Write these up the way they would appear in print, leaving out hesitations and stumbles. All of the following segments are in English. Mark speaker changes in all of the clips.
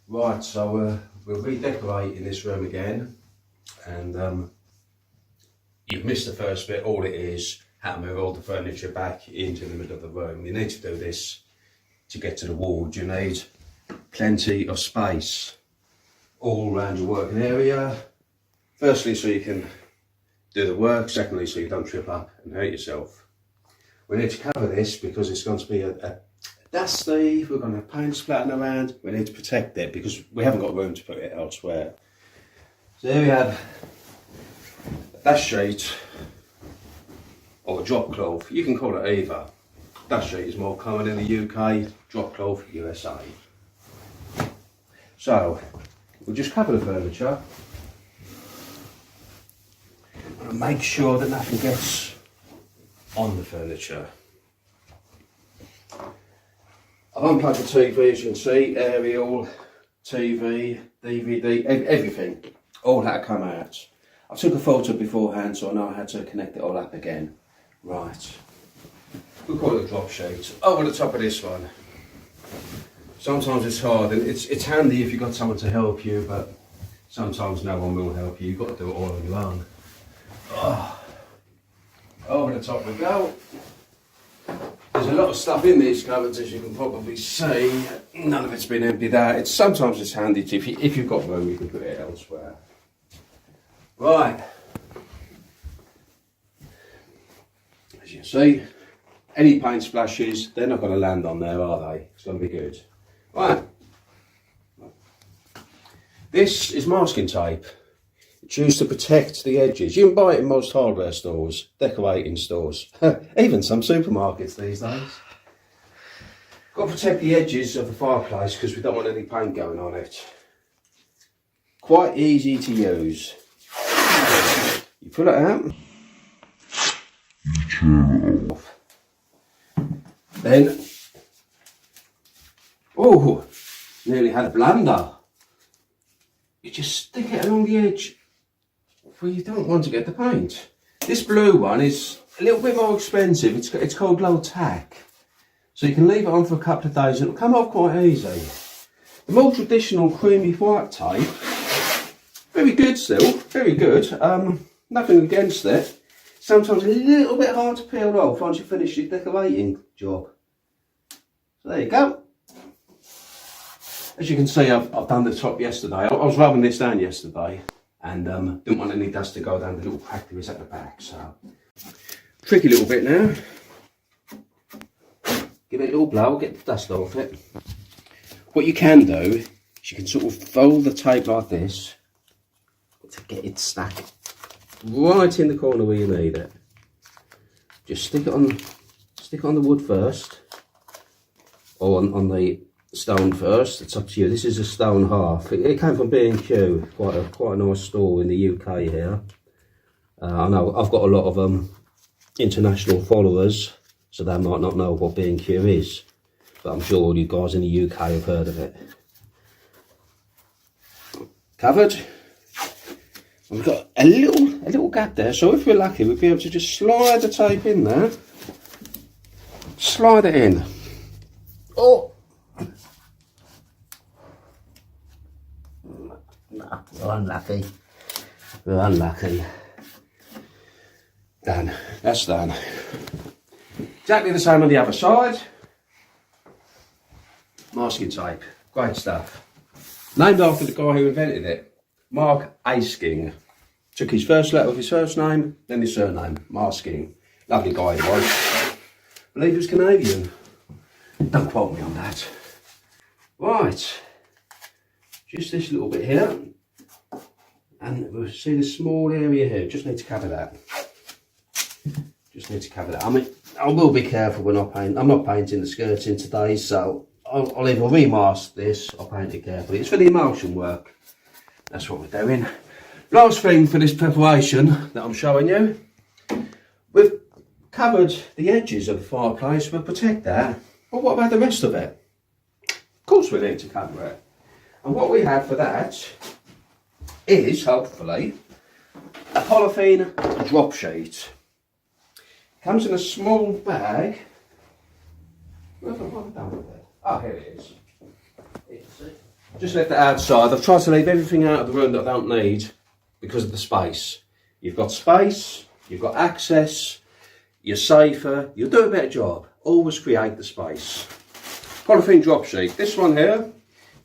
Speaker 1: Right, so we're redecorating this room again, and you've missed the first bit. All it is, how to move all the furniture back into the middle of the room. You need to do this to get to the wall. You need plenty of space all around your working area. Firstly, so you can do the work. Secondly, so you don't trip up and hurt yourself. We need to cover this because it's going to be a dusty, we're going to have paint splatting around. We need to protect it because we haven't got room to put it elsewhere. So here we have a dust sheet or a drop cloth. You can call it either. Dust sheet is more common in the UK, drop cloth USA. So we'll just cover the furniture and make sure that nothing gets on the furniture. I've unplugged the TV, as you can see, aerial, TV, DVD, everything, all had to come out. I took a photo beforehand, so I know I had to connect it all up again. Right, we'll call it a drop sheet. Over the top of this one. Sometimes it's hard, and it's handy if you've got someone to help you, but sometimes no one will help you. You've got to do it all on your own. Oh. Over the top we go. There's a lot of stuff in these cupboards, as you can probably see. None of it's been emptied out. Sometimes it's handy to, if you've got room, you can put it elsewhere. Right. As you can see, any paint splashes, they're not going to land on there, are they? It's going to be good. Right. This is masking tape. It's used to protect the edges. You can buy it in most hardware stores, decorating stores, even some supermarkets these days. Got to protect the edges of the fireplace because we don't want any paint going on it. Quite easy to use. You pull it out. Then, oh, nearly had a blunder. You just stick it along the edge where you don't want to get the paint. This blue one is a little bit more expensive. It's called low tack. So you can leave it on for a couple of days and it'll come off quite easy. The more traditional creamy white tape, very good still, very good. Nothing against it. Sometimes a little bit hard to peel off once you finish your decorating job. So there you go. As you can see, I've done the top yesterday. I was rubbing this down yesterday and didn't want any dust to go down the little crack there is at the back. So, tricky little bit now. Give it a little blow, get the dust off it. What you can do is you can sort of fold the tape like this to get it stuck right in the corner where you need it. Just stick it on the wood first, or on the stone first. It's up to you. This is a stone half. It came from B&Q, quite a nice store in the UK here. I know I've got a lot of international followers, so they might not know what B&Q is, but I'm sure all you guys in the UK have heard of it. Covered. We've got a little gap there, so if we're lucky, we'll be able to just slide the tape in there. Slide it in. Oh. No, we're unlucky. We're unlucky. Done. That's done. Exactly the same on the other side. Masking tape. Great stuff. Named after the guy who invented it. Mark Asking. Took his first letter of his first name, then his surname. Masking. Lovely guy he was. I believe he was Canadian. Don't quote me on that. Right. Just this little bit here. And we'll see the small area here. Just need to cover that. Just need to cover that. I mean, I will be careful when I paint. I'm not painting the skirting today, so I'll either remask this or paint it carefully. It's for the emulsion work. That's what we're doing. Last thing for this preparation that I'm showing you. We've covered the edges of the fireplace. We'll protect that. But what about the rest of it? Of course we need to cover it. And what we have for that is, hopefully, a polythene drop sheet. Comes in a small bag. What have I done with it? Oh, here it is. Here you see. Just left it outside. I've tried to leave everything out of the room that I don't need because of the space. You've got space, you've got access, you're safer, you'll do a better job. Always create the space. Polythene drop sheet. This one here,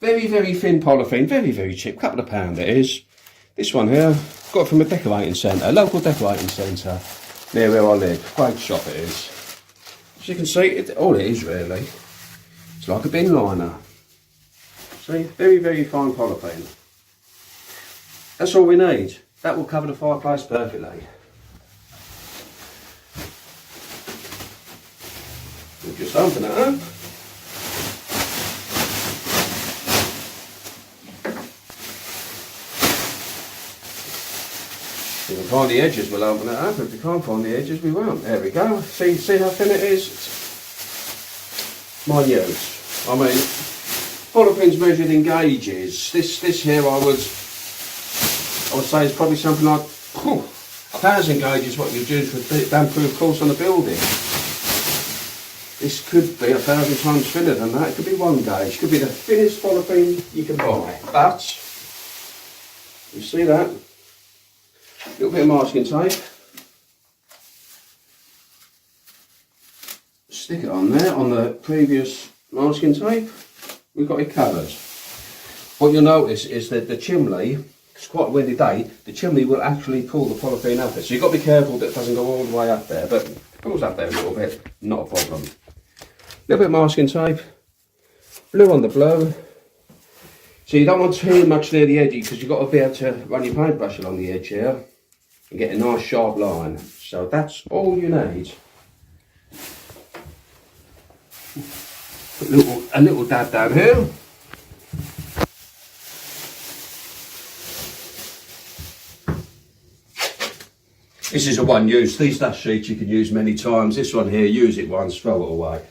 Speaker 1: very, very thin polythene, very, very cheap, couple of pound it is. This one here, got it from a decorating centre, a local decorating centre near where I live. Great shop it is. As you can see, all it is really, it's like a bin liner. See, very, very fine polythene. That's all we need. That will cover the fireplace perfectly. We'll just open it up. If we can find the edges, we'll open it up. If we can't find the edges, we won't. There we go. See how thin it is? It's minute. I mean, polythene's measured in gauges. This here I would say is probably something like 1,000 gauges what you'd use for a damp-proof course on a building. This could be 1,000 times thinner than that. It could be 1 gauge. It could be the thinnest polythene you can buy. But, you see that? A little bit of masking tape. Stick it on there, on the previous masking tape. We've got it covered. What you'll notice is that the chimney, it's quite a windy day, the chimney will actually pull the polythene up there. So you've got to be careful that it doesn't go all the way up there, but if it goes up there a little bit, not a problem. A little bit of masking tape, blue on the blue. So you don't want too much near the edge because you've got to be able to run your paintbrush along the edge here and get a nice sharp line. So that's all you need. Put a little dab down here. This is a one use. These dust sheets you can use many times. This one here, use it once, throw it away.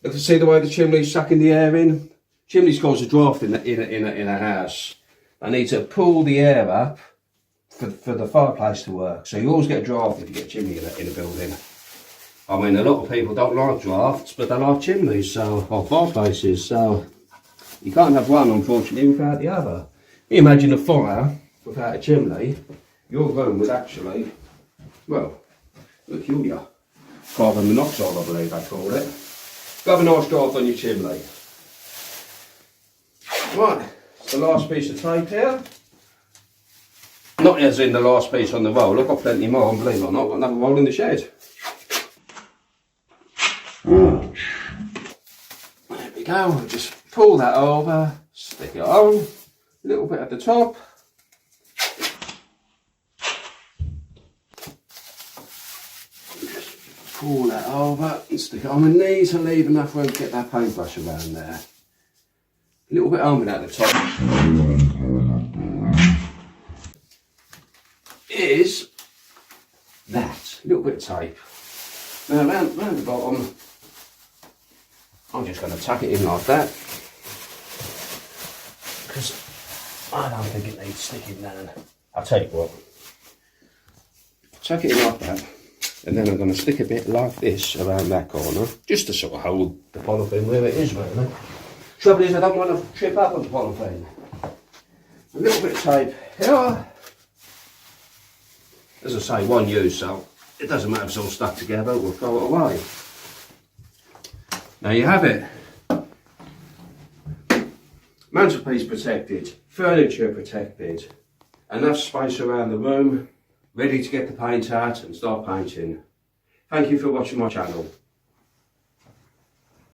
Speaker 1: You can see the way the chimney's sucking the air in. Chimneys cause a draft in a house. I need to pull the air up for the fireplace to work. So you always get a draft if you get a chimney in a building. I mean, a lot of people don't like drafts, but they like chimneys, or fireplaces. So you can't have one, unfortunately, without the other. You imagine a fire without a chimney. Your room would actually, well, peculiar. Carbon monoxide, I believe they call it. Have a nice draft on your chimney. Right, the last piece of tape here. Not as in the last piece on the roll, I've got plenty more, and believe it or not, I've got another roll in the shed. There we go, just pull that over, stick it on, a little bit at the top. Just pull that over and stick it on. We need to leave enough room to get that paintbrush around there. A little bit open at the top. Is that, a little bit of tape. Now round the bottom, I'm just going to tuck it in like that, because I don't think it needs sticking down. I'll tell you what, tuck it in like that, and then I'm going to stick a bit like this around that corner, just to sort of hold the polythene where it is really. Trouble is I don't want to trip up on the polythene. A little bit of tape here. As I say, one use, so it doesn't matter if it's all stuck together, we'll throw it away. There you have it. Mantelpiece protected, furniture protected, enough space around the room, ready to get the paint out and start painting. Thank you for watching my channel.